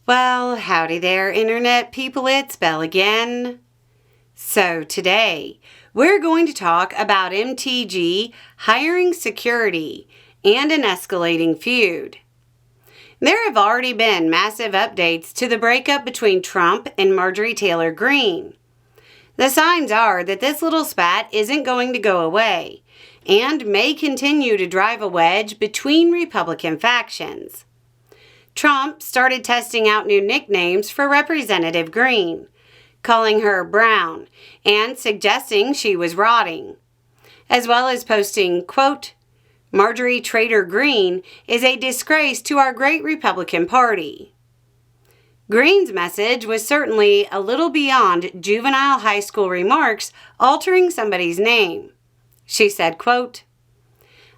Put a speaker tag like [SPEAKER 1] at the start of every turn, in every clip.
[SPEAKER 1] Well, howdy there, Internet people, it's Belle again. So today, we're going to talk about MTG hiring security and an escalating feud. There have already been massive updates to the breakup between Trump and Marjorie Taylor Greene. The signs are that this little spat isn't going to go away and may continue to drive a wedge between Republican factions. Trump started testing out new nicknames for Representative Greene, calling her Brown and suggesting she was rotting, as well as posting, quote, "Marjorie Traitor Greene is a disgrace to our great Republican Party." Greene's message was certainly a little beyond juvenile high school remarks altering somebody's name. She said, quote,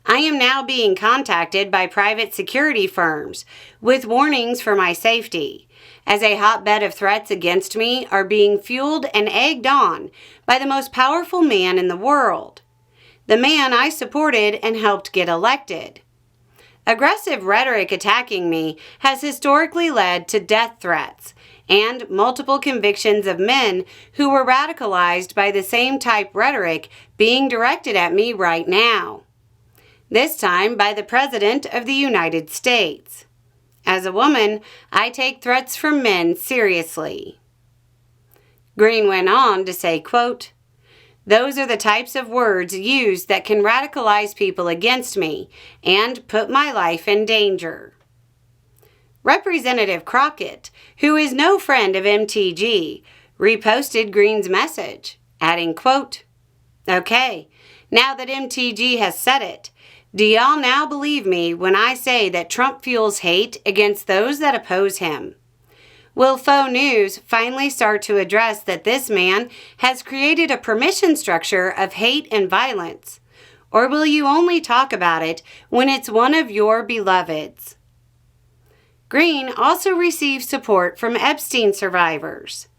[SPEAKER 1] "I am now being contacted by private security firms with warnings for my safety, as a hotbed of threats against me are being fueled and egged on by the most powerful man in the world, the man I supported and helped get elected. Aggressive rhetoric attacking me has historically led to death threats and multiple convictions of men who were radicalized by the same type rhetoric being directed at me right now. This time by the President of the United States. As a woman, I take threats from men seriously." Greene went on to say, quote, "Those are the types of words used that can radicalize people against me and put my life in danger." Representative Crockett, who is no friend of MTG, reposted Greene's message, adding, quote, "Okay, now that MTG has said it, do y'all now believe me when I say that Trump fuels hate against those that oppose him? Will faux news finally start to address that this man has created a permission structure of hate and violence? Or will you only talk about it when it's one of your beloveds?" Greene also received support from Epstein survivors.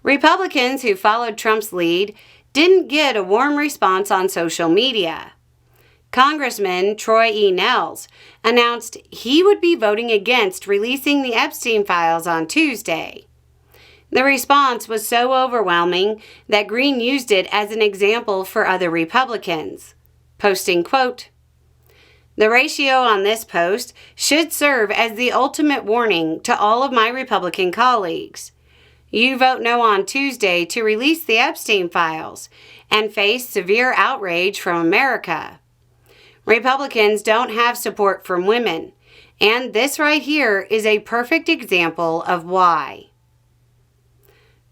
[SPEAKER 1] Republicans who followed Trump's lead didn't get a warm response on social media. Congressman Troy E. Nehls announced he would be voting against releasing the Epstein files on Tuesday. The response was so overwhelming that Greene used it as an example for other Republicans, posting, quote, "The ratio on this post should serve as the ultimate warning to all of my Republican colleagues. You vote no on Tuesday to release the Epstein files and face severe outrage from America. Republicans don't have support from women, and this right here is a perfect example of why."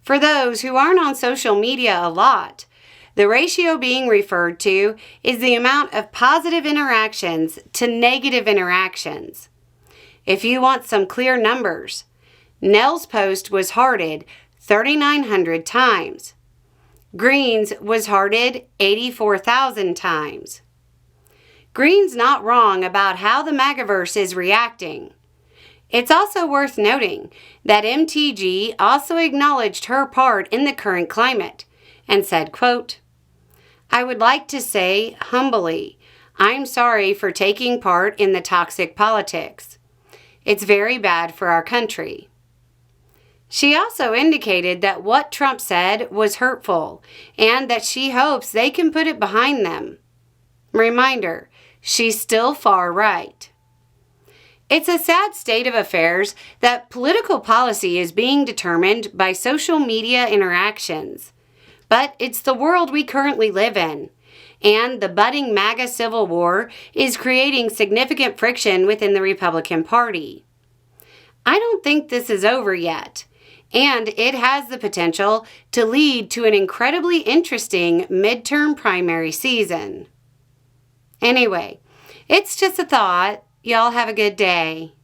[SPEAKER 1] For those who aren't on social media a lot, the ratio being referred to is the amount of positive interactions to negative interactions. If you want some clear numbers, Nell's post was hearted 3,900 times. Greene's was hearted 84,000 times. Greene's not wrong about how the MAGAverse is reacting. It's also worth noting that MTG also acknowledged her part in the current climate and said, quote, "I would like to say humbly, I'm sorry for taking part in the toxic politics. It's very bad for our country." She also indicated that what Trump said was hurtful and that she hopes they can put it behind them. Reminder, she's still far right. It's a sad state of affairs that political policy is being determined by social media interactions. But it's the world we currently live in, and the budding MAGA civil war is creating significant friction within the Republican Party. I don't think this is over yet, and it has the potential to lead to an incredibly interesting midterm primary season. Anyway, it's just a thought. Y'all have a good day.